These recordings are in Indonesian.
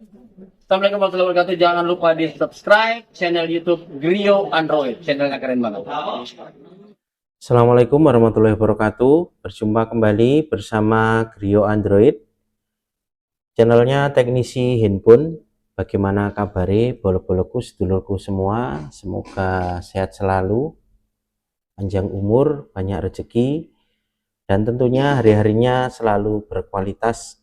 Assalamualaikum warahmatullahi wabarakatuh. Jangan lupa di subscribe channel YouTube Grio Android. Channelnya keren banget. Assalamualaikum warahmatullahi wabarakatuh. Berjumpa kembali bersama Grio Android, channelnya teknisi handphone. Bagaimana kabare bolo-boloku sedulurku semua? Semoga sehat selalu, panjang umur, banyak rezeki, dan tentunya hari-harinya selalu berkualitas.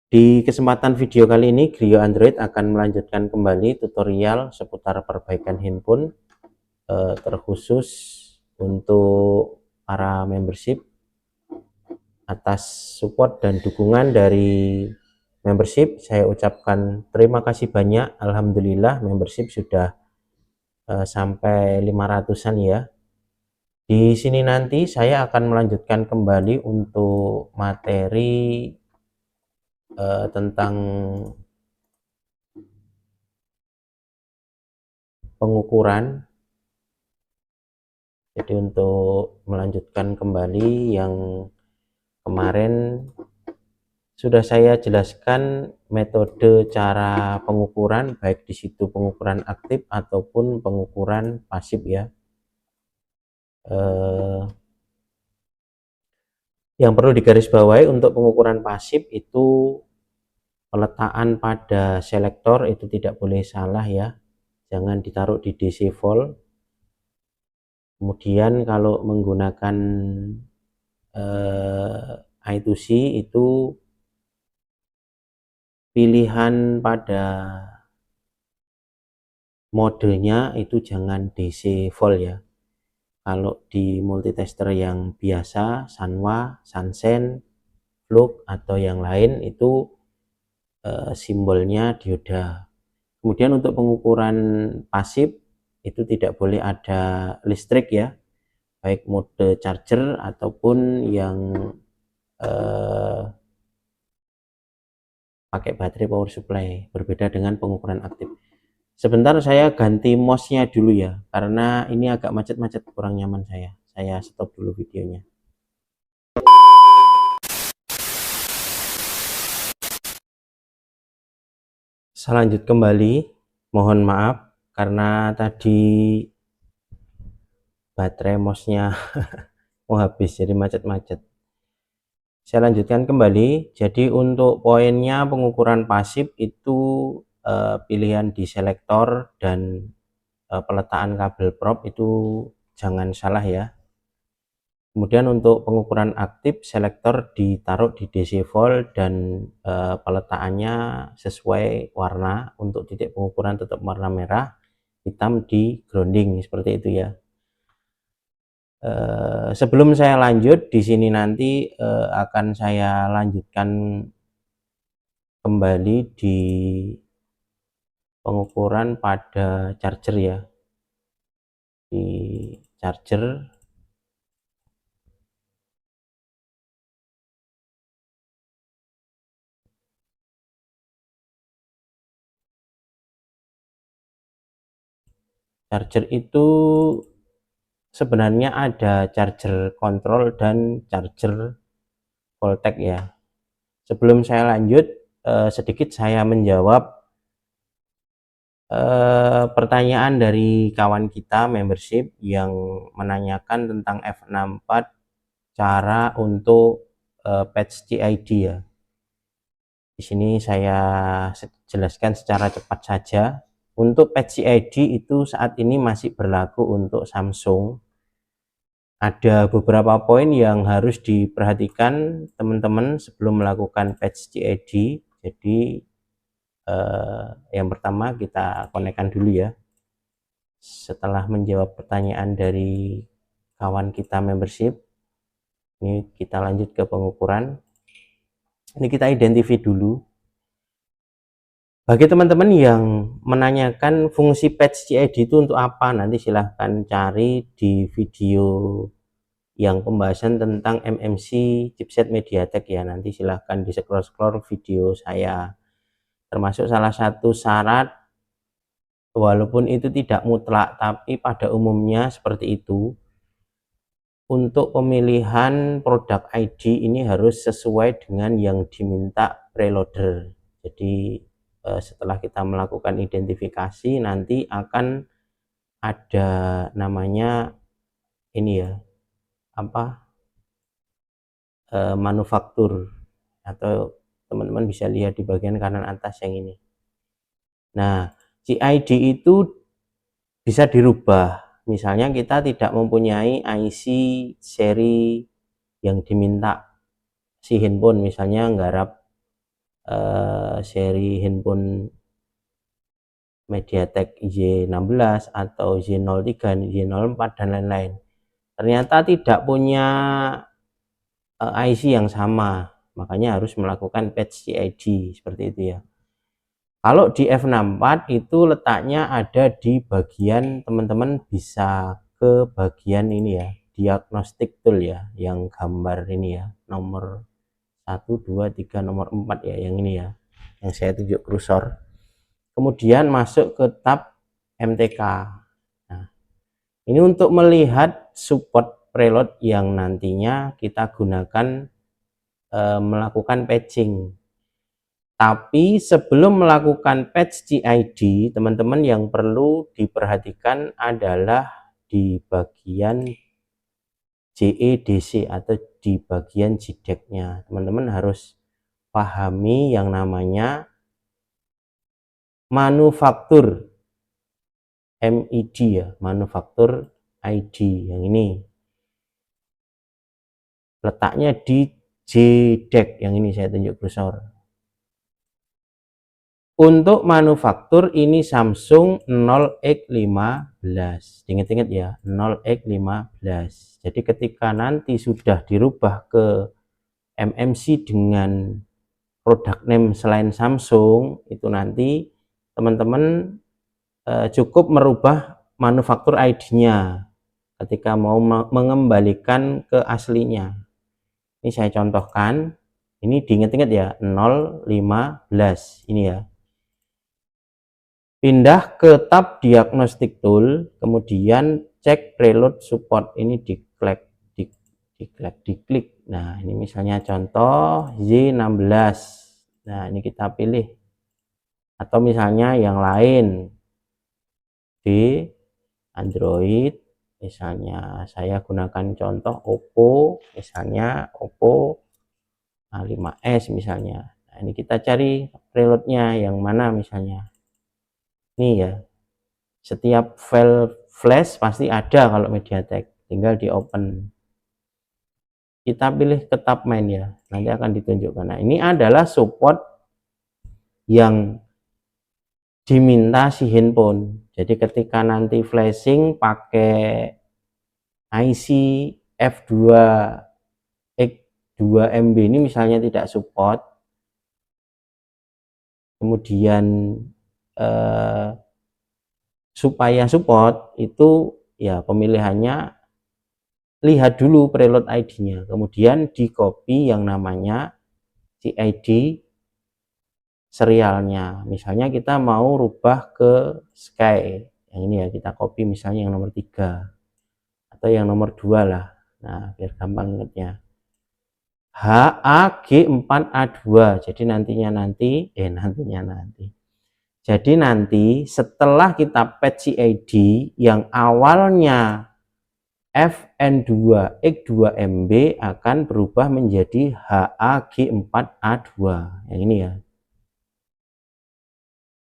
Di kesempatan video kali ini, Grio Android akan melanjutkan kembali tutorial seputar perbaikan handphone, terkhusus untuk para membership. Atas support dan dukungan dari membership, saya ucapkan terima kasih banyak. Alhamdulillah membership sudah sampai 500-an ya. Di sini nanti saya akan melanjutkan kembali untuk materi tentang pengukuran. Jadi untuk melanjutkan kembali yang kemarin sudah saya jelaskan metode cara pengukuran, baik di situ pengukuran aktif ataupun pengukuran pasif ya. Yang perlu digarisbawahi untuk pengukuran pasif itu peletakan pada selektor itu tidak boleh salah ya, jangan ditaruh di DC volt. Kemudian kalau menggunakan I2C itu pilihan pada modenya itu jangan DC volt ya. Kalau di multitester yang biasa, Sanwa, Sansen, Flux atau yang lain itu simbolnya dioda. Kemudian untuk pengukuran pasif itu tidak boleh ada listrik ya, baik mode charger ataupun yang pakai baterai power supply, berbeda dengan pengukuran aktif. Sebentar saya ganti mouse-nya dulu ya, karena ini agak macet-macet, kurang nyaman saya stop dulu videonya. Saya lanjut kembali, mohon maaf karena tadi baterai mouse-nya mau habis jadi macet-macet. Saya lanjutkan kembali. Jadi untuk poinnya pengukuran pasif itu pilihan di selektor dan peletakan kabel prop itu jangan salah ya. Kemudian untuk pengukuran aktif, selektor ditaruh di DC volt dan peletakannya sesuai warna. Untuk titik pengukuran tetap warna merah, hitam di grounding seperti itu ya. Sebelum saya lanjut, di sini nanti akan saya lanjutkan kembali di pengukuran pada charger ya. Di charger itu sebenarnya ada charger kontrol dan charger voltage ya. Sebelum saya lanjut, sedikit saya menjawab pertanyaan dari kawan kita membership yang menanyakan tentang F64 cara untuk patch CID ya. Di sini saya jelaskan secara cepat saja. Untuk patch CID itu saat ini masih berlaku untuk Samsung. Ada beberapa poin yang harus diperhatikan teman-teman sebelum melakukan patch CID. Jadi yang pertama kita konekkan dulu ya. Setelah menjawab pertanyaan dari kawan kita membership, ini kita lanjut ke pengukuran. Ini kita identify dulu. Bagi teman-teman yang menanyakan fungsi patch CID itu untuk apa, nanti silahkan cari di video yang pembahasan tentang MMC chipset MediaTek ya. Nanti silahkan di scroll video saya. Termasuk salah satu syarat, walaupun itu tidak mutlak, tapi pada umumnya seperti itu. Untuk pemilihan produk ID ini harus sesuai dengan yang diminta preloader. Jadi setelah kita melakukan identifikasi nanti akan ada namanya ini ya, apa, manufaktur, atau teman-teman bisa lihat di bagian kanan atas yang ini. Nah, CID itu bisa dirubah. Misalnya kita tidak mempunyai IC seri yang diminta si handphone, misalnya nggarap seri handphone MediaTek Y16 atau Y03, Y04 dan lain-lain. Ternyata tidak punya IC yang sama, makanya harus melakukan patch CID seperti itu ya. Kalau di F64 itu letaknya ada di bagian, teman-teman bisa ke bagian ini ya, diagnostik tool ya, yang gambar ini ya, nomor 1, 2, 3, nomor 4 ya, yang ini ya, yang saya tunjuk kursor. Kemudian masuk ke tab MTK. Nah, ini untuk melihat support preload yang nantinya kita gunakan melakukan patching. Tapi sebelum melakukan patch CID, teman-teman yang perlu diperhatikan adalah di bagian JEDC atau di bagian JDEC-nya. Teman-teman harus pahami yang namanya manufaktur MID ya, manufaktur ID yang ini. Letaknya di JDEC yang ini saya tunjuk kursor. Untuk manufaktur ini Samsung 0X15, ingat-ingat ya, 0X15. Jadi ketika nanti sudah dirubah ke MMC dengan produk name selain Samsung, itu nanti teman-teman cukup merubah manufaktur ID-nya ketika mau mengembalikan ke aslinya. Ini saya contohkan, ini diingat-ingat ya, 015 ini ya. Pindah ke tab diagnostic tool, kemudian cek preload support, ini diklik. Nah, ini misalnya contoh Y16. Nah, ini kita pilih. Atau misalnya yang lain di Android, misalnya saya gunakan contoh Oppo, misalnya Oppo A5s misalnya. Nah, ini kita cari preloadnya yang mana misalnya. Nih ya, setiap file flash pasti ada kalau MediaTek, tinggal di open. Kita pilih ke tab main ya, nanti akan ditunjukkan. Nah, ini adalah support yang diminta si handphone. Jadi ketika nanti flashing pakai IC F2X2MB ini misalnya tidak support, kemudian supaya support itu ya pemilihannya lihat dulu preload ID-nya, kemudian di copy yang namanya CID serialnya. Misalnya kita mau rubah ke Sky yang ini ya, kita copy misalnya yang nomor 3 atau yang nomor 2 lah. Nah, biar gampang ingatnya, HAG4A2. Jadi Jadi nanti setelah kita patch CID yang awalnya FN2X2MB akan berubah menjadi HAG4A2 yang ini ya.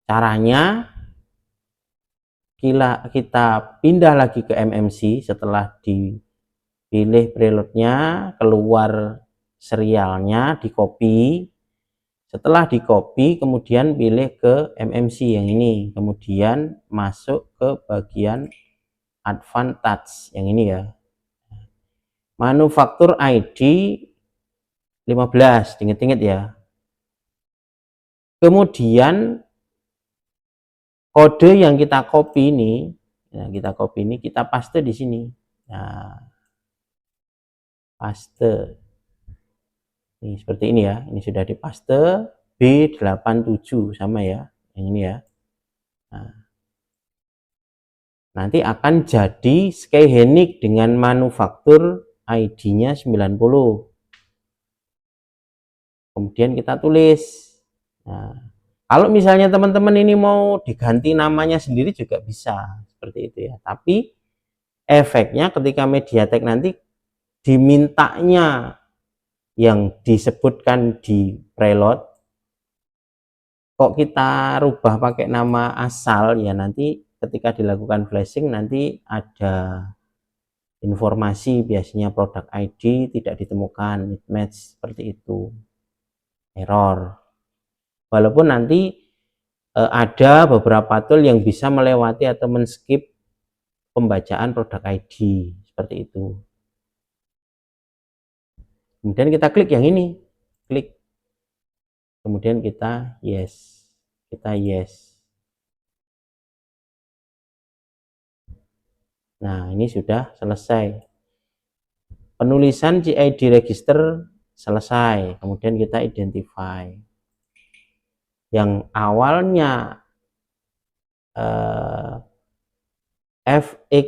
Caranya kita pindah lagi ke MMC setelah dipilih preloadnya, keluar serialnya, di copy. Setelah di copy kemudian pilih ke MMC yang ini, kemudian masuk ke bagian advanced yang ini ya, manufaktur ID 15, ingat-ingat ya. Kemudian kode yang kita copy ini, kita paste di sini. Nah, paste ini seperti ini ya, ini sudah dipaste. B87 sama ya, yang ini ya. Nah, nanti akan jadi Skyhenic dengan manufaktur ID-nya 90. Kemudian kita tulis Nah, kalau misalnya teman-teman ini mau diganti namanya sendiri juga bisa seperti itu ya. Tapi efeknya ketika MediaTek nanti dimintanya yang disebutkan di preload, kok kita rubah pakai nama asal ya, nanti ketika dilakukan flashing nanti ada informasi biasanya produk ID tidak ditemukan, mismatch seperti itu, error. Walaupun nanti ada beberapa tool yang bisa melewati atau men-skip pembacaan produk ID seperti itu. Kemudian kita klik yang ini, klik, kemudian kita yes, Nah, ini sudah selesai. Penulisan CID register selesai. Kemudian kita identify. Yang awalnya FX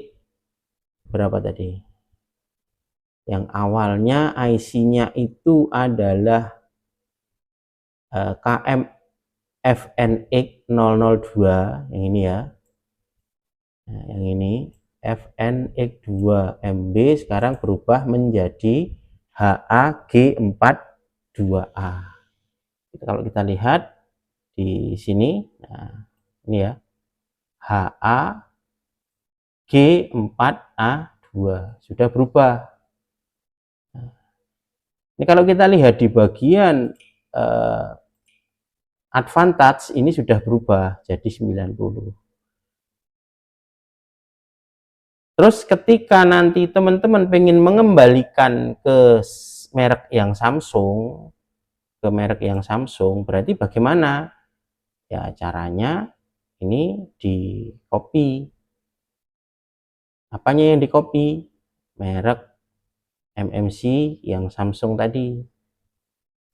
berapa tadi? Yang awalnya IC-nya itu adalah KM FNX 002, yang ini ya. Nah, yang ini FNX2 MB sekarang berubah menjadi HAG42A. Kalau kita lihat di sini, nah ini ya, HAG4A2 sudah berubah. Nah, ini kalau kita lihat di bagian advantage ini sudah berubah jadi 90. Terus ketika nanti teman-teman pengen mengembalikan ke merek yang Samsung, berarti bagaimana? Ya caranya ini di copy. Apanya yang di copy? Merek MMC yang Samsung tadi,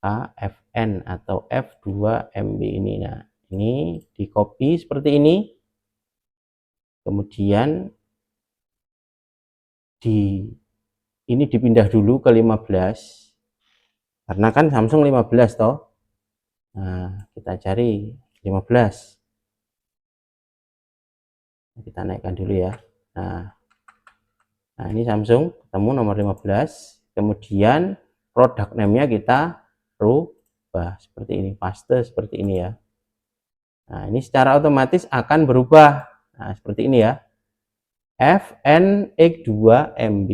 KFN atau F2MB ini. Nah, ini di copy seperti ini. Kemudian ini dipindah dulu ke 15 karena kan Samsung 15 toh. Nah, kita cari 15. Kita naikkan dulu ya. Nah, ini Samsung ketemu nomor 15. Kemudian produk name-nya kita rubah seperti ini, paste seperti ini ya. Nah, ini secara otomatis akan berubah. Nah, seperti ini ya. FNX2MB.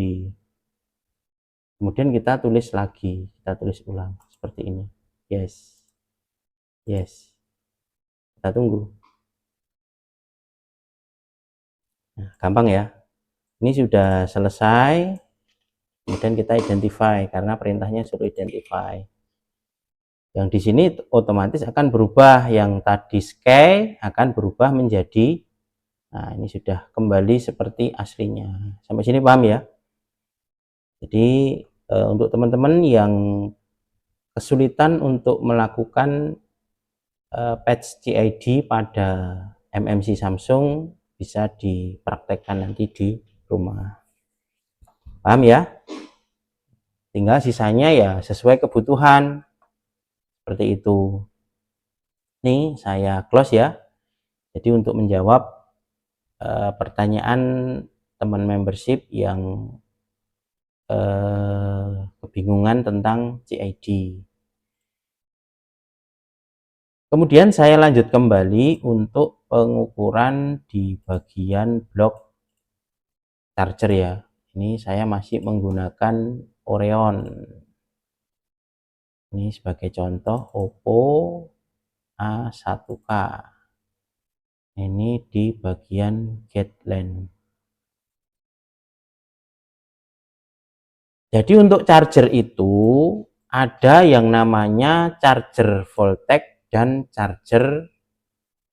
Kemudian kita tulis lagi, kita tulis ulang seperti ini. Yes. Kita tunggu. Nah, gampang ya. Ini sudah selesai. Kemudian kita identify karena perintahnya suruh identify. Yang di sini otomatis akan berubah, yang tadi sky akan berubah menjadi, nah ini sudah kembali seperti aslinya. Sampai sini paham ya? Jadi untuk teman-teman yang kesulitan untuk melakukan patch CID pada MMC Samsung, bisa dipraktekkan nanti di rumah. Paham ya? Tinggal sisanya ya sesuai kebutuhan. Seperti itu. Ini saya close ya. Jadi untuk menjawab pertanyaan teman membership yang kebingungan tentang CID. Kemudian saya lanjut kembali untuk pengukuran di bagian blok charger ya. Ini saya masih menggunakan Oreon. Ini sebagai contoh Oppo A1K. Ini di bagian gate lamp. Jadi untuk charger itu ada yang namanya charger voltage dan charger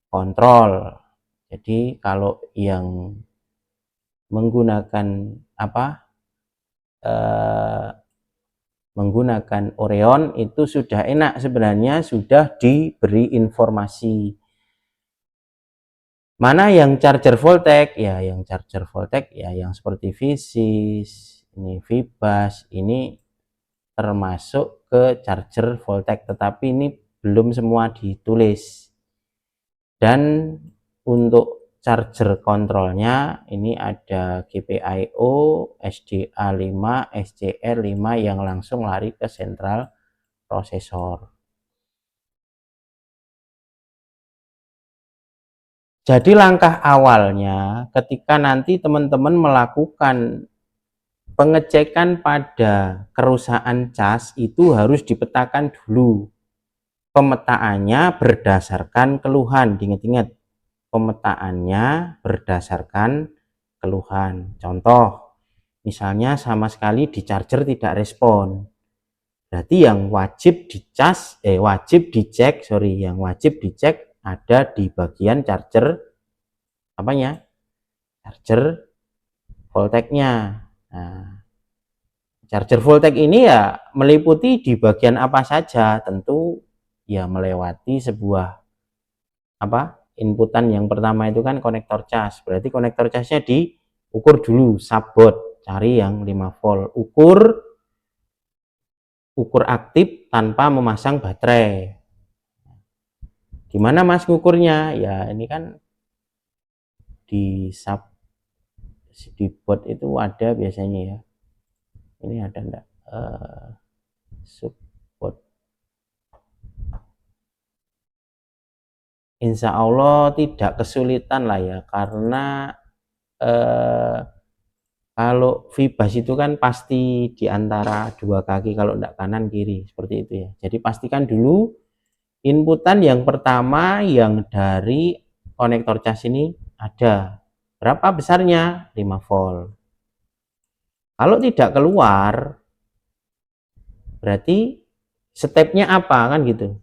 kontrol. Jadi kalau yang menggunakan menggunakan Oreon itu sudah enak sebenarnya, sudah diberi informasi mana yang charger voltage ya, yang charger voltage ya yang seperti Visis, ini Vibas, ini termasuk ke charger voltage, tetapi ini belum semua ditulis. Dan untuk charger kontrolnya ini ada GPIO, SDA5, SCR5 yang langsung lari ke sentral prosesor. Jadi langkah awalnya ketika nanti teman-teman melakukan pengecekan pada kerusakan cas itu harus dipetakan dulu. Pemetaannya berdasarkan keluhan, diingat-ingat. Pemetaannya berdasarkan keluhan. Contoh, misalnya sama sekali di charger tidak respon. Berarti yang wajib dicek ada di bagian charger apanya? Charger voltage-nya. Nah, charger voltage ini ya meliputi di bagian apa saja, tentu ya melewati sebuah inputan yang pertama itu kan konektor cas. Berarti konektor casnya diukur dulu, subbaud, cari yang 5 volt, ukur aktif tanpa memasang baterai. Gimana Mas ngukurnya? Ya ini kan di board itu ada biasanya ya. Ini ada enggak? Subbaud. Insya Allah tidak kesulitan lah ya, karena kalau Vibas itu kan pasti di antara dua kaki, kalau enggak kanan kiri, seperti itu ya. Jadi pastikan dulu inputan yang pertama yang dari konektor cas ini ada. Berapa besarnya? 5 volt. Kalau tidak keluar, berarti stepnya apa kan gitu.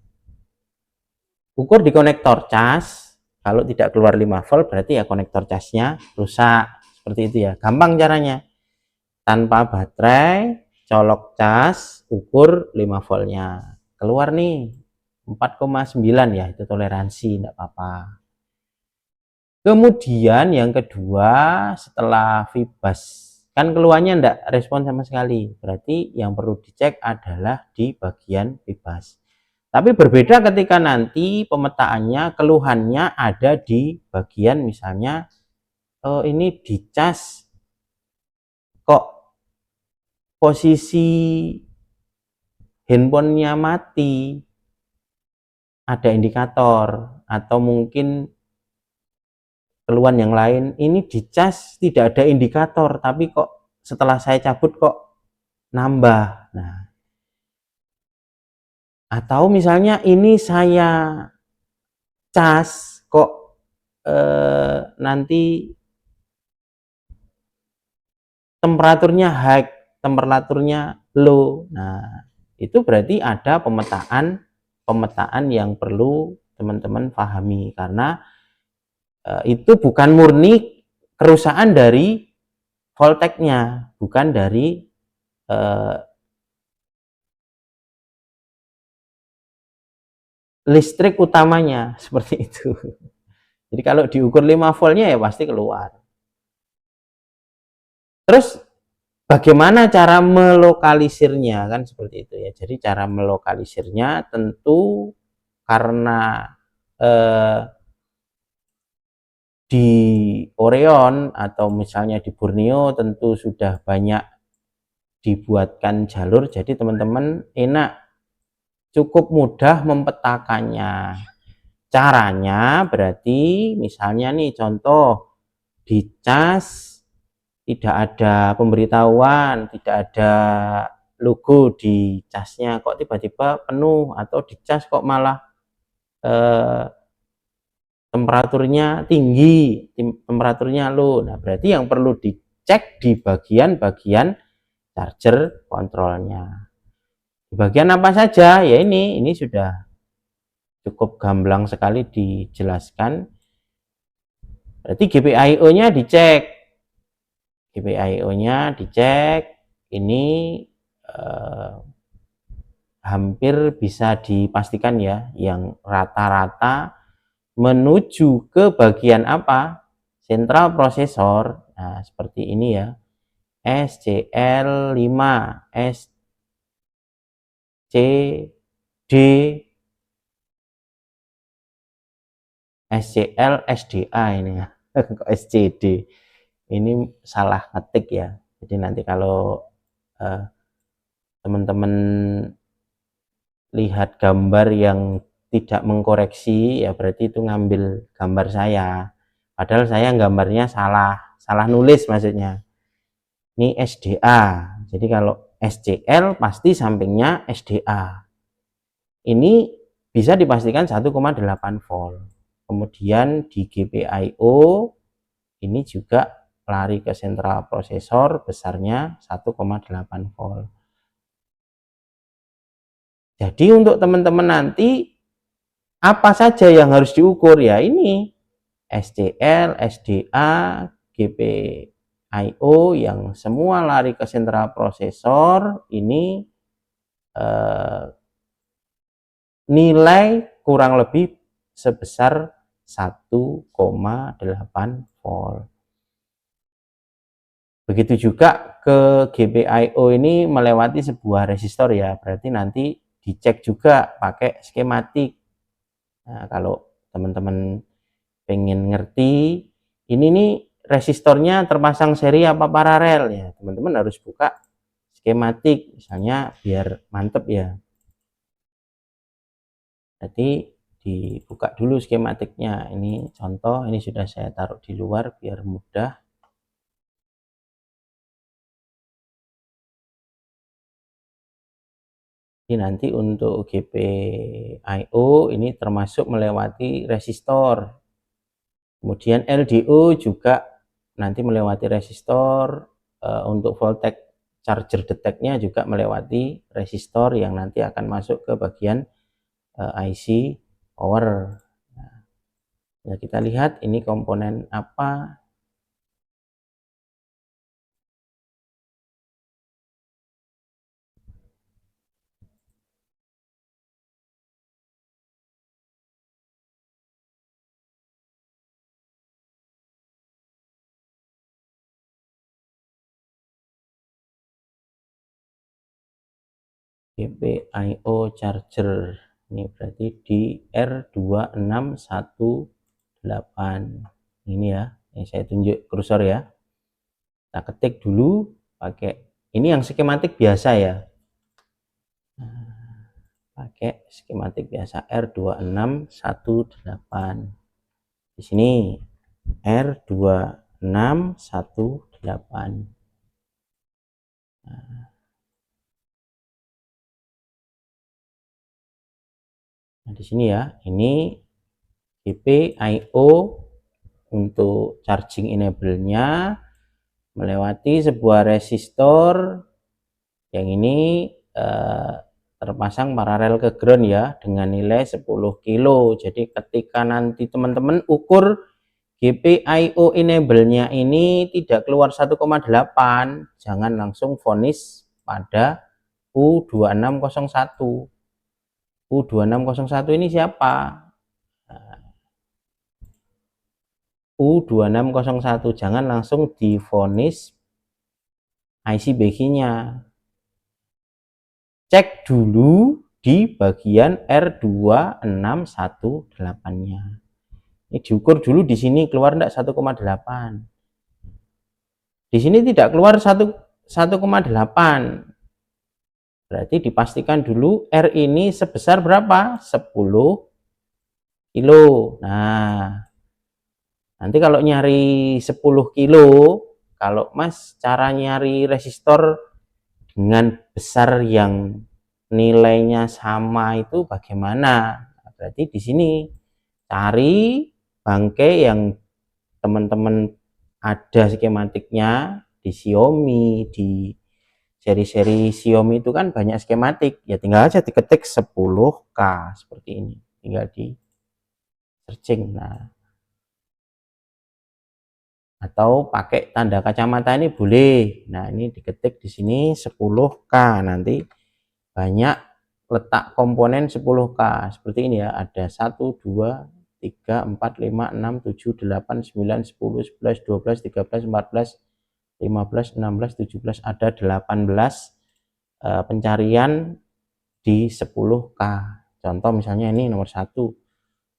Ukur di konektor cas, kalau tidak keluar 5 volt berarti ya konektor casnya rusak. Seperti itu ya, gampang caranya. Tanpa baterai, colok cas, ukur 5 voltnya. Keluar nih 4,9 ya, itu toleransi, enggak apa-apa. Kemudian yang kedua, setelah Vibas kan keluarnya enggak respon sama sekali, berarti yang perlu dicek adalah di bagian Vibas. Tapi berbeda ketika nanti pemetaannya, keluhannya ada di bagian misalnya ini di cas kok posisi handphonenya mati, ada indikator, atau mungkin keluhan yang lain, ini di cas tidak ada indikator, tapi kok setelah saya cabut kok nambah. Nah, atau misalnya ini saya cas kok nanti temperaturnya high, temperaturnya low. Nah, itu berarti ada pemetaan yang perlu teman-teman pahami, karena itu bukan murni kerusakan dari voltage-nya, bukan dari listrik utamanya, seperti itu. Jadi kalau diukur 5 voltnya ya pasti keluar. Terus bagaimana cara melokalisirnya, kan seperti itu ya. Jadi cara melokalisirnya tentu karena di Orion atau misalnya di Borneo tentu sudah banyak dibuatkan jalur, jadi teman-teman enak, cukup mudah mempetakannya. Caranya berarti misalnya nih contoh di cas tidak ada pemberitahuan, tidak ada logo di casnya, kok tiba-tiba penuh, atau di cas kok malah temperaturnya tinggi, temperaturnya low. Nah, berarti yang perlu dicek di bagian-bagian charger kontrolnya. Di bagian apa saja? Ya ini sudah cukup gamblang sekali dijelaskan. Berarti GPIO-nya dicek. GPIO-nya dicek. Ini hampir bisa dipastikan ya, yang rata-rata menuju ke bagian apa? Sentral prosesor. Nah, seperti ini ya. SCL5, SCD, SCL SDA ini ya. Kok SCD. Ini salah ngetik ya. Jadi nanti kalau teman-teman lihat gambar yang tidak mengkoreksi, ya berarti itu ngambil gambar saya. Padahal saya gambarnya salah nulis maksudnya. Ini SDA. Jadi kalau SCL pasti sampingnya SDA. Ini bisa dipastikan 1,8 volt. Kemudian di GPIO ini juga lari ke sentral prosesor besarnya 1,8 volt. Jadi untuk teman-teman nanti apa saja yang harus diukur ya ini SCL, SDA, GPIO yang semua lari ke sentral prosesor ini nilai kurang lebih sebesar 1,8 volt. Begitu juga ke GPIO ini melewati sebuah resistor ya, berarti nanti dicek juga pakai skematik. Nah, kalau teman-teman pengen ngerti ini nih resistornya terpasang seri apa paralel ya, teman-teman harus buka skematik misalnya biar mantep ya. Jadi dibuka dulu skematiknya. Ini contoh, ini sudah saya taruh di luar biar mudah. Jadi nanti untuk GPIO ini termasuk melewati resistor. Kemudian LDO juga nanti melewati resistor. Untuk voltage charger detect-nya juga melewati resistor yang nanti akan masuk ke bagian IC power. Nah, kita lihat ini komponen apa. GPIO charger ini berarti di R2618 ini ya, yang saya tunjuk kursor ya. Kita ketik dulu pakai ini yang skematik biasa ya, pakai skematik biasa R2618. Di sini R2618. Nah, di sini ya, ini GPIO untuk charging enable-nya melewati sebuah resistor yang ini terpasang paralel ke ground ya dengan nilai 10 kilo. Jadi ketika nanti teman-teman ukur GPIO enable-nya ini tidak keluar 1,8, jangan langsung vonis pada U2601. U2601 ini siapa? U2601, jangan langsung divonis IC BG-nya. Cek dulu di bagian R2618-nya. Ini diukur dulu di sini keluar enggak 1,8. Di sini tidak keluar 1,8. Berarti dipastikan dulu R ini sebesar berapa? 10 kilo. Nah, nanti kalau nyari 10 kilo, kalau Mas cara nyari resistor dengan besar yang nilainya sama itu bagaimana? Berarti di sini cari bangkai yang teman-teman ada skematiknya di Xiaomi, di seri-seri Xiaomi itu kan banyak skematik, ya tinggal aja diketik 10K seperti ini, tinggal di searching. Nah, atau pakai tanda kacamata ini boleh. Nah, ini diketik di sini 10K, nanti banyak letak komponen 10K seperti ini ya, ada 1 2 3 4 5 6 7 8 9 10 11 12 13 14 15 16 17, ada 18 pencarian di 10K. Contoh misalnya ini nomor 1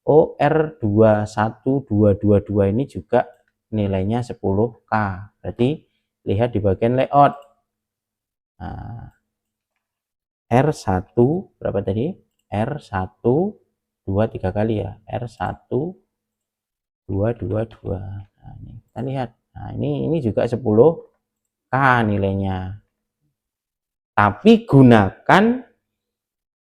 OR21222 ini juga nilainya 10K. Berarti lihat di bagian layout. Nah, R1 berapa tadi? R1 2 3 kali ya. R1 2 2 2. Nah, ini kita lihat. Nah, ini juga 10K nilainya. Tapi gunakan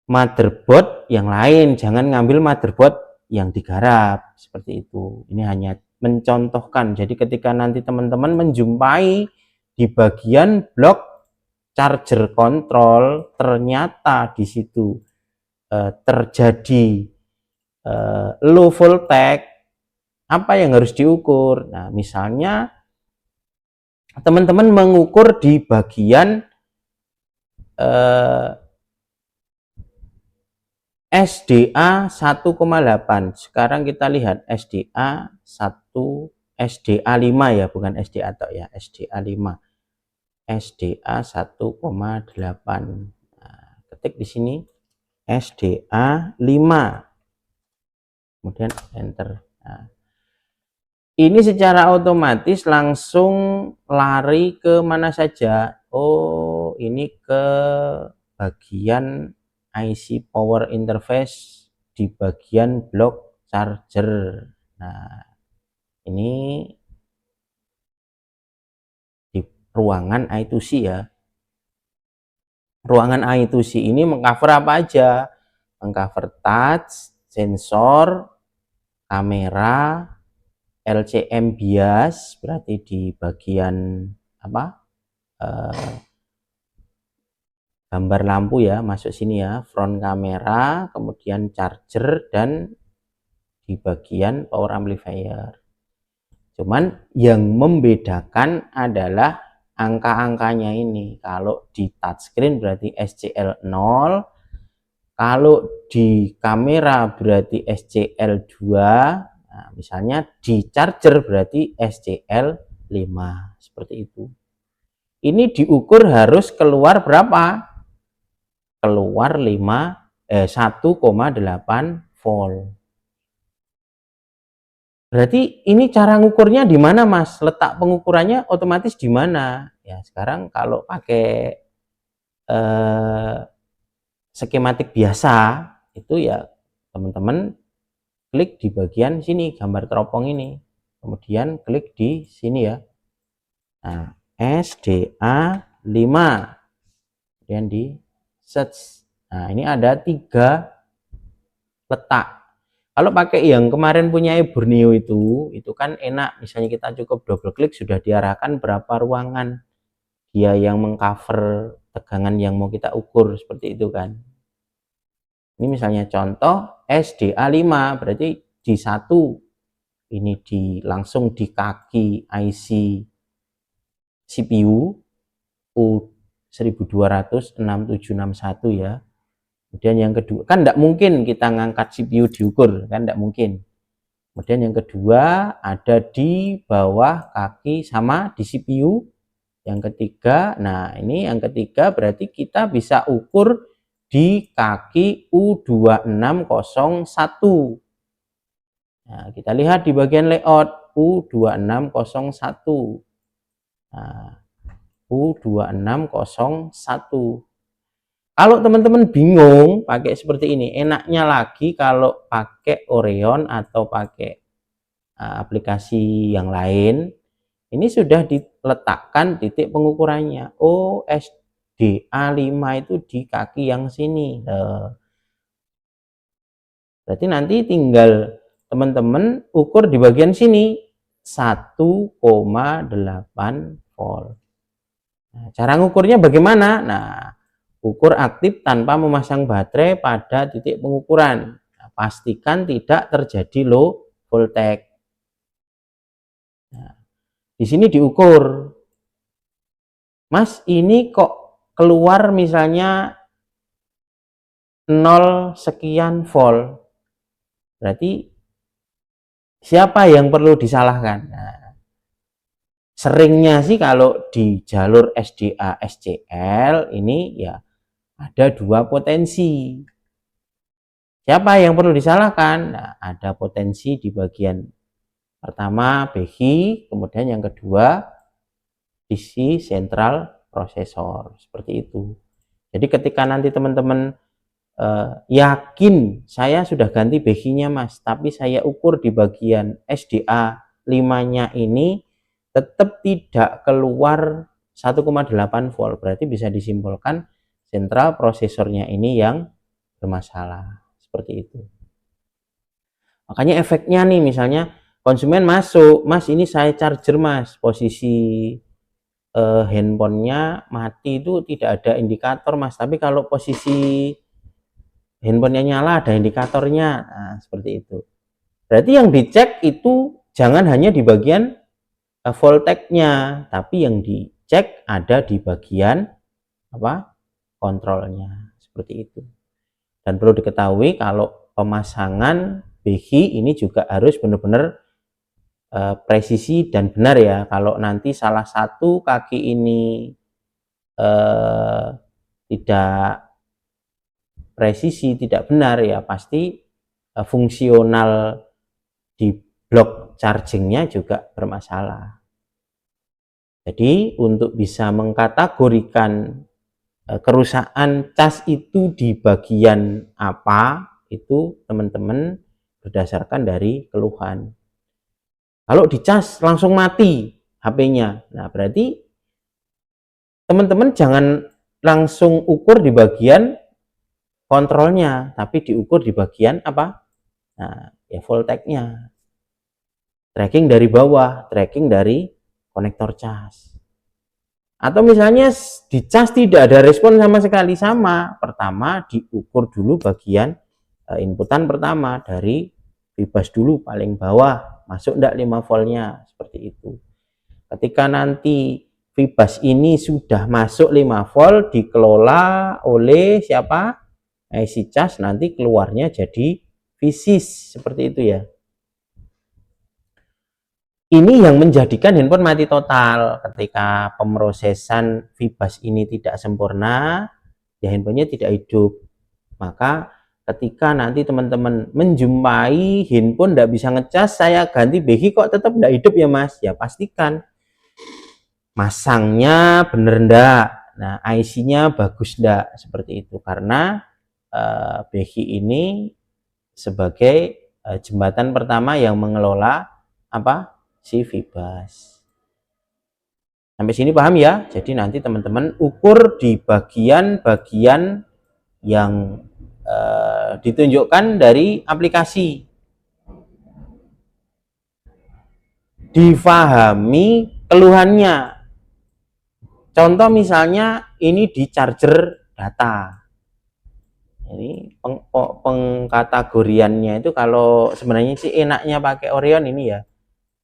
motherboard yang lain, jangan ngambil motherboard yang digarap seperti itu. Ini hanya mencontohkan. Jadi ketika nanti teman-teman menjumpai di bagian blok charger control, ternyata di situ terjadi low voltage, apa yang harus diukur? Nah, misalnya teman-teman mengukur di bagian SDA 1,8. Sekarang kita lihat SDA 1, SDA 5 ya, bukan SDA atau ya, SDA 5. SDA 1,8. Nah, ketik di sini SDA 5. Kemudian enter. Nah, ini secara otomatis langsung lari ke mana saja. Oh, ini ke bagian IC power interface di bagian blok charger. Nah, ini di ruangan I2C ya. Ruangan I2C ini mengcover apa aja? Mengcover touch, sensor, kamera, LCM bias, berarti di bagian apa? Gambar lampu ya, masuk sini ya, front kamera, kemudian charger, dan di bagian power amplifier. Cuman yang membedakan adalah angka-angkanya ini. Kalau di touchscreen berarti SCL 0, kalau di kamera berarti SCL 2, nah, misalnya di charger berarti SCL 5, seperti itu. Ini diukur harus keluar berapa? Keluar 1,8 volt. Berarti ini cara ngukurnya di mana, Mas? Letak pengukurannya otomatis di mana? Ya, sekarang kalau pakai skematik biasa itu ya teman-teman klik di bagian sini gambar teropong ini. Kemudian klik di sini ya. Nah, SDA 5. Kemudian di search. Nah, ini ada 3 letak. Kalau pakai yang kemarin punya Borneo itu kan enak. Misalnya kita cukup double klik sudah diarahkan berapa ruangan dia yang mengcover tegangan yang mau kita ukur, seperti itu kan. Ini misalnya contoh SDA 5, berarti di 1. Ini langsung di kaki IC CPU U12006761 ya. Kemudian yang kedua, kan tidak mungkin kita ngangkat CPU diukur, kan tidak mungkin. Kemudian yang kedua ada di bawah kaki sama di CPU. Yang ketiga, nah ini yang ketiga berarti kita bisa ukur di kaki U2601. Nah, kita lihat di bagian layout U2601. Nah, U2601. Kalau teman-teman bingung pakai seperti ini, enaknya lagi kalau pakai Oreon atau pakai aplikasi yang lain, ini sudah diletakkan titik pengukurannya. Oh, SDA 5 itu di kaki yang sini. Berarti nanti tinggal teman-teman ukur di bagian sini 1,8 volt. Nah, cara ngukurnya bagaimana? Nah, ukur aktif tanpa memasang baterai pada titik pengukuran. Nah, pastikan tidak terjadi low voltage. Nah, di sini diukur. Mas, ini kok keluar misalnya 0 sekian volt. Berarti siapa yang perlu disalahkan? Nah, seringnya sih kalau di jalur SDA SCL ini ya ada 2 potensi. Siapa yang perlu disalahkan? Nah, ada potensi di bagian pertama BHI, kemudian yang kedua isi sentral prosesor, seperti itu. Jadi ketika nanti teman-teman yakin saya sudah ganti BHI-nya mas, tapi saya ukur di bagian SDA 5-nya ini tetap tidak keluar 1,8 volt, berarti bisa disimpulkan sentral prosesornya ini yang bermasalah, seperti itu. Makanya efeknya nih, misalnya konsumen masuk, mas ini saya charger mas, posisi handphonenya mati itu tidak ada indikator mas, tapi kalau posisi handphonenya nyala ada indikatornya. Nah, seperti itu. Berarti yang dicek itu jangan hanya di bagian voltage-nya, tapi yang dicek ada di bagian apa? Kontrolnya. Seperti itu. Dan perlu diketahui kalau pemasangan BHI ini juga harus benar-benar presisi dan benar ya. Kalau nanti salah satu kaki ini tidak presisi, tidak benar ya, pasti fungsional di blok chargingnya juga bermasalah. Jadi untuk bisa mengkategorikan kerusakan cas itu di bagian apa, itu teman-teman berdasarkan dari keluhan. Kalau dicas langsung mati HP-nya, nah berarti teman-teman jangan langsung ukur di bagian kontrolnya, tapi diukur di bagian apa? Nah, ya voltage-nya. Tracking dari bawah, tracking dari konektor cas. Atau misalnya di cas tidak ada respon sama sekali, sama. Pertama diukur dulu bagian inputan pertama dari bebas dulu paling bawah, masuk enggak 5 voltnya, seperti itu. Ketika nanti Vibas ini sudah masuk 5 volt, dikelola oleh siapa? IC cas, nanti keluarnya jadi Vsys, seperti itu ya. Ini yang menjadikan handphone mati total. Ketika pemrosesan Vibas ini tidak sempurna, ya handphonenya tidak hidup. Maka ketika nanti teman-teman menjumpai handphone tidak bisa ngecas, saya ganti BHI kok tetap tidak hidup ya mas, ya pastikan masangnya bener ndak, nah IC-nya bagus ndak, seperti itu. Karena BHI ini sebagai jembatan pertama yang mengelola apa si Vibas. Sampai sini paham ya? Jadi nanti teman-teman ukur di bagian-bagian yang ditunjukkan dari aplikasi. Difahami keluhannya. Contoh misalnya ini di charger data. Ini pengkategoriannya itu kalau sebenarnya sih enaknya pakai Orion ini ya.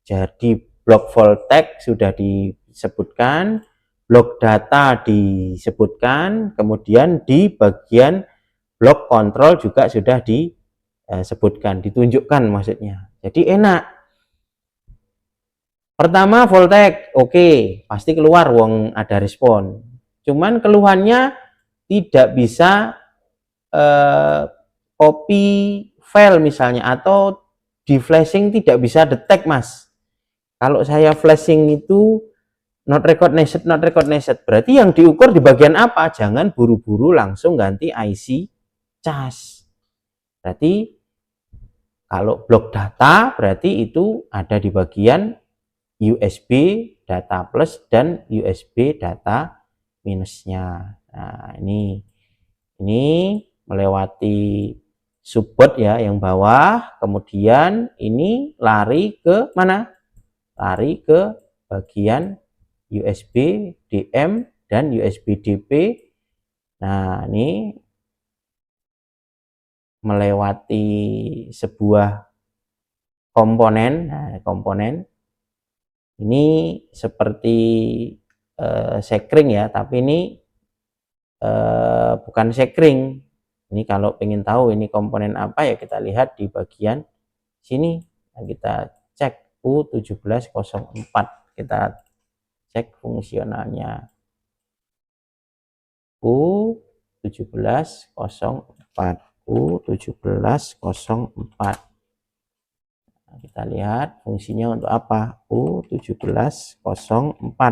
Jadi blok voltage sudah disebutkan, blok data disebutkan, kemudian di bagian blok kontrol juga sudah disebutkan, ditunjukkan maksudnya. Jadi enak. Pertama voltage, oke, pasti keluar wong ada respon. Cuman keluhannya tidak bisa copy file misalnya, atau di flashing tidak bisa detect mas. Kalau saya flashing itu not recognized, berarti yang diukur di bagian apa? Jangan buru-buru langsung ganti IC cas. Berarti kalau blok data berarti itu ada di bagian USB data plus dan USB data minusnya. Nah, ini melewati subboard ya yang bawah, kemudian ini lari ke mana? Lari ke bagian USB DM dan USB DP. Nah, ini melewati sebuah komponen. Nah, komponen ini seperti sekring ya, tapi ini bukan sekring. Ini kalau ingin tahu ini komponen apa ya kita lihat di bagian sini. Nah, kita cek U1704, kita cek fungsionalnya. U1704. U1704. Nah, kita lihat fungsinya untuk apa. U1704.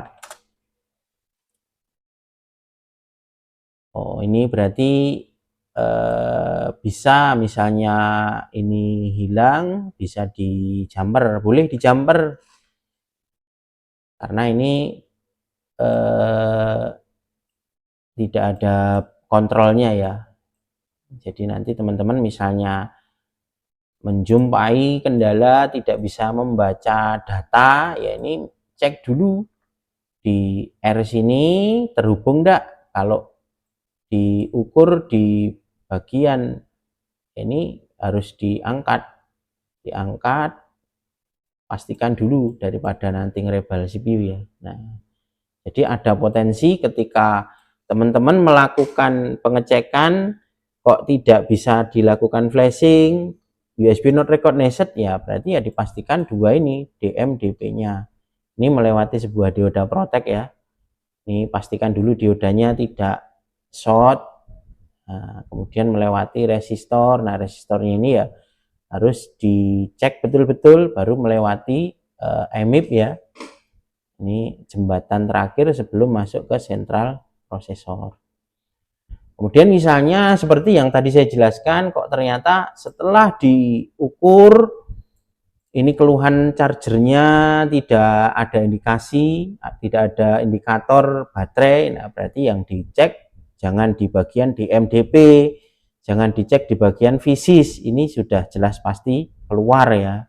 Oh, ini berarti bisa misalnya ini hilang, bisa dijumper, boleh dijumper karena ini tidak ada kontrolnya ya. Jadi nanti teman-teman misalnya menjumpai kendala tidak bisa membaca data, ya ini cek dulu di R sini terhubung enggak. Kalau diukur di bagian ini harus diangkat, pastikan dulu daripada nanti ngerebal CPU ya. Nah, jadi ada potensi ketika teman-teman melakukan pengecekan kok tidak bisa dilakukan flashing, USB not recognized, ya berarti ya dipastikan dua ini DM DP-nya ini melewati sebuah dioda protek ya. Ini pastikan dulu diodanya tidak short. Nah, kemudian melewati resistor. Nah, resistornya ini ya harus dicek betul-betul baru melewati EMIB ya. Ini jembatan terakhir sebelum masuk ke sentral prosesor. Kemudian misalnya seperti yang tadi saya jelaskan, kok ternyata setelah diukur ini keluhan chargernya tidak ada indikasi, tidak ada indikator baterai. Nah, berarti yang dicek jangan di bagian DMDP, jangan dicek di bagian fisis. Ini sudah jelas pasti keluar ya.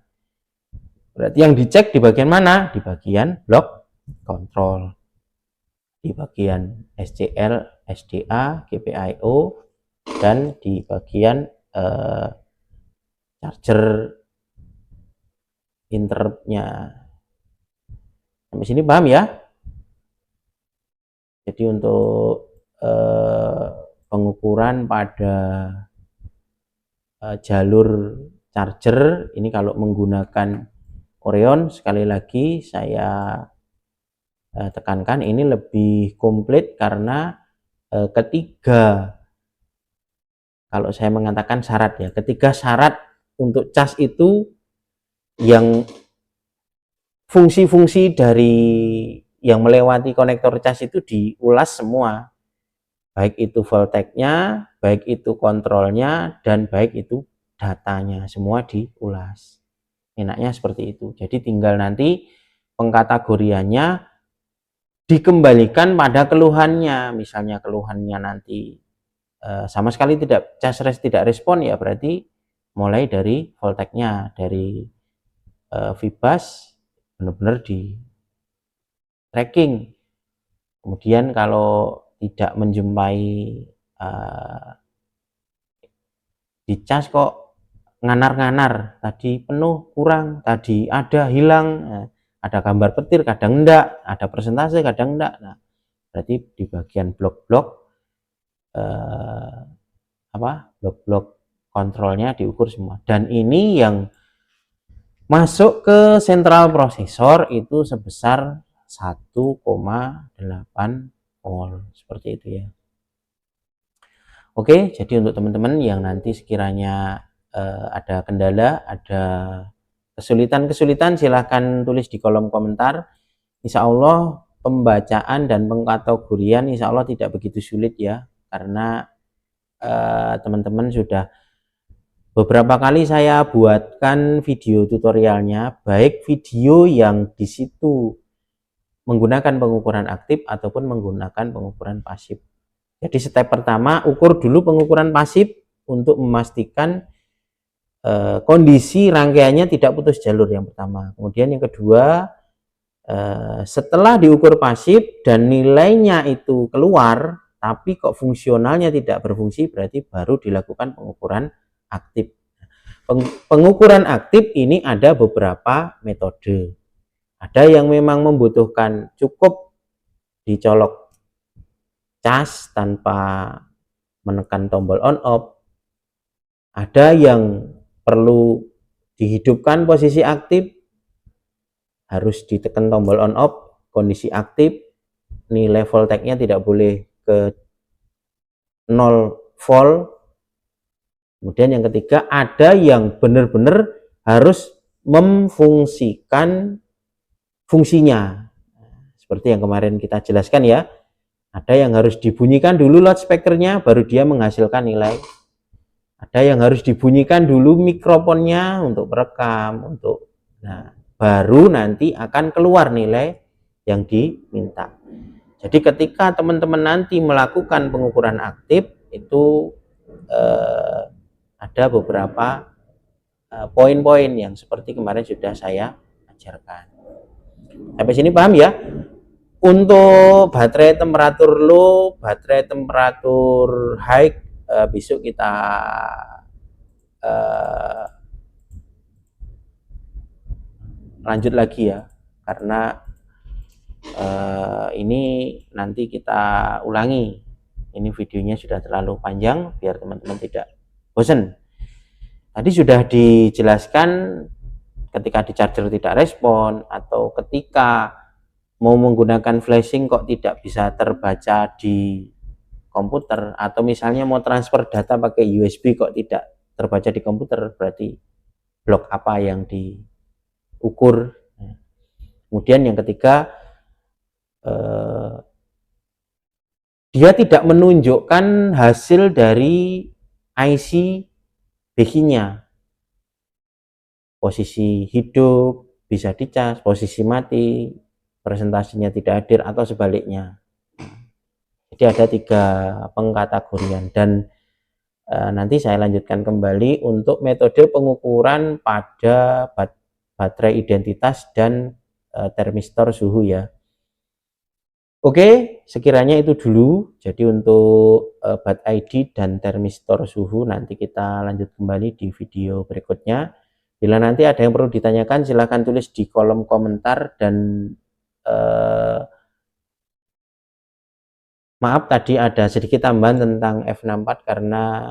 Berarti yang dicek di bagian mana? Di bagian blok kontrol, di bagian SCL, SDA, GPIO, dan di bagian charger interruptnya. Sampai sini paham ya? Jadi untuk pengukuran pada jalur charger ini kalau menggunakan Oreon, sekali lagi saya tekankan ini lebih komplit karena ketiga, kalau saya mengatakan syarat ya, ketiga syarat untuk cas itu yang fungsi-fungsi dari yang melewati konektor cas itu diulas semua, baik itu voltage-nya, baik itu kontrolnya, dan baik itu datanya, semua diulas. Enaknya seperti itu. Jadi tinggal nanti pengkategoriannya dikembalikan pada keluhannya. Misalnya keluhannya nanti sama sekali tidak tidak respon, ya berarti mulai dari voltage-nya, dari Vibus benar-benar di tracking. Kemudian kalau tidak menjumpai di cas kok nganar-nganar, tadi penuh, kurang, tadi ada, hilang, ada gambar petir, kadang enggak, ada persentase, kadang enggak. Nah, berarti di bagian blok-blok blok-blok kontrolnya diukur semua. Dan ini yang masuk ke sentral prosesor itu sebesar 1,8 volt, seperti itu ya. Oke, jadi untuk teman-teman yang nanti sekiranya ada kendala, ada kesulitan-kesulitan, silahkan tulis di kolom komentar. Insya Allah pembacaan dan pengkategorian insya Allah tidak begitu sulit ya, karena teman-teman sudah beberapa kali saya buatkan video tutorialnya, baik video yang di situ menggunakan pengukuran aktif ataupun menggunakan pengukuran pasif. Jadi step pertama, ukur dulu pengukuran pasif untuk memastikan kondisi rangkaiannya tidak putus jalur yang pertama. Kemudian yang kedua, setelah diukur pasif dan nilainya itu keluar, tapi kok fungsionalnya tidak berfungsi, berarti baru dilakukan pengukuran aktif. Pengukuran aktif ini ada beberapa metode. Ada yang memang membutuhkan cukup dicolok cas tanpa menekan tombol on off. Ada yang perlu dihidupkan posisi aktif, harus ditekan tombol on off, kondisi aktif, nilai voltage-nya tidak boleh ke 0 volt, Kemudian yang ketiga, ada yang benar-benar harus memfungsikan fungsinya. Seperti yang kemarin kita jelaskan ya, ada yang harus dibunyikan dulu loudspeakernya, baru dia menghasilkan nilai. Ada yang harus dibunyikan dulu mikrofonnya untuk merekam, baru nanti akan keluar nilai yang diminta. Jadi ketika teman-teman nanti melakukan pengukuran aktif, itu ada beberapa poin-poin yang seperti kemarin sudah saya ajarkan. Sampai sini paham ya? Untuk baterai temperatur low, baterai temperatur high, besok kita lanjut lagi ya, karena ini nanti kita ulangi. Ini videonya sudah terlalu panjang biar teman-teman tidak bosan. Tadi sudah dijelaskan ketika di charger tidak respon, atau ketika mau menggunakan flashing kok tidak bisa terbaca di komputer, atau misalnya mau transfer data pakai USB kok tidak terbaca di komputer, berarti blok apa yang diukur. Kemudian yang ketiga, dia tidak menunjukkan hasil dari IC backing-nya. Posisi hidup bisa dicas, posisi mati, presentasinya tidak hadir, atau sebaliknya. Jadi ada 3 pengkategorian, dan nanti saya lanjutkan kembali untuk metode pengukuran pada baterai identitas dan termistor suhu ya. Oke, sekiranya itu dulu. Jadi untuk bat ID dan termistor suhu nanti kita lanjut kembali di video berikutnya. Bila nanti ada yang perlu ditanyakan, silahkan tulis di kolom komentar. Dan maaf tadi ada sedikit tambahan tentang F64 karena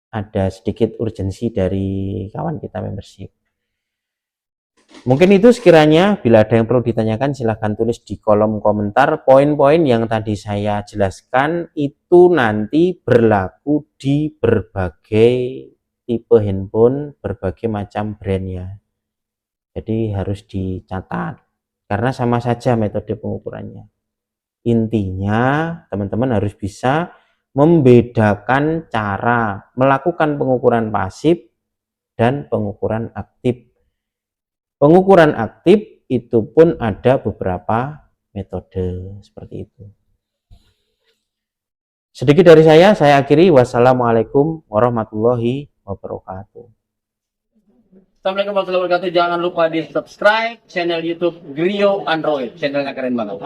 ada sedikit urgensi dari kawan kita membership. Mungkin itu sekiranya. Bila ada yang perlu ditanyakan, silahkan tulis di kolom komentar. Poin-poin yang tadi saya jelaskan itu nanti berlaku di berbagai tipe handphone, berbagai macam brand ya. Jadi harus dicatat, karena sama saja metode pengukurannya. Intinya teman-teman harus bisa membedakan cara melakukan pengukuran pasif dan pengukuran aktif. Pengukuran aktif itu pun ada beberapa metode seperti itu. Sedikit dari saya akhiri. Wassalamualaikum warahmatullahi wabarakatuh. Assalamualaikum warahmatullahi wabarakatuh. Jangan lupa di subscribe channel YouTube Grio Android. Channelnya keren banget.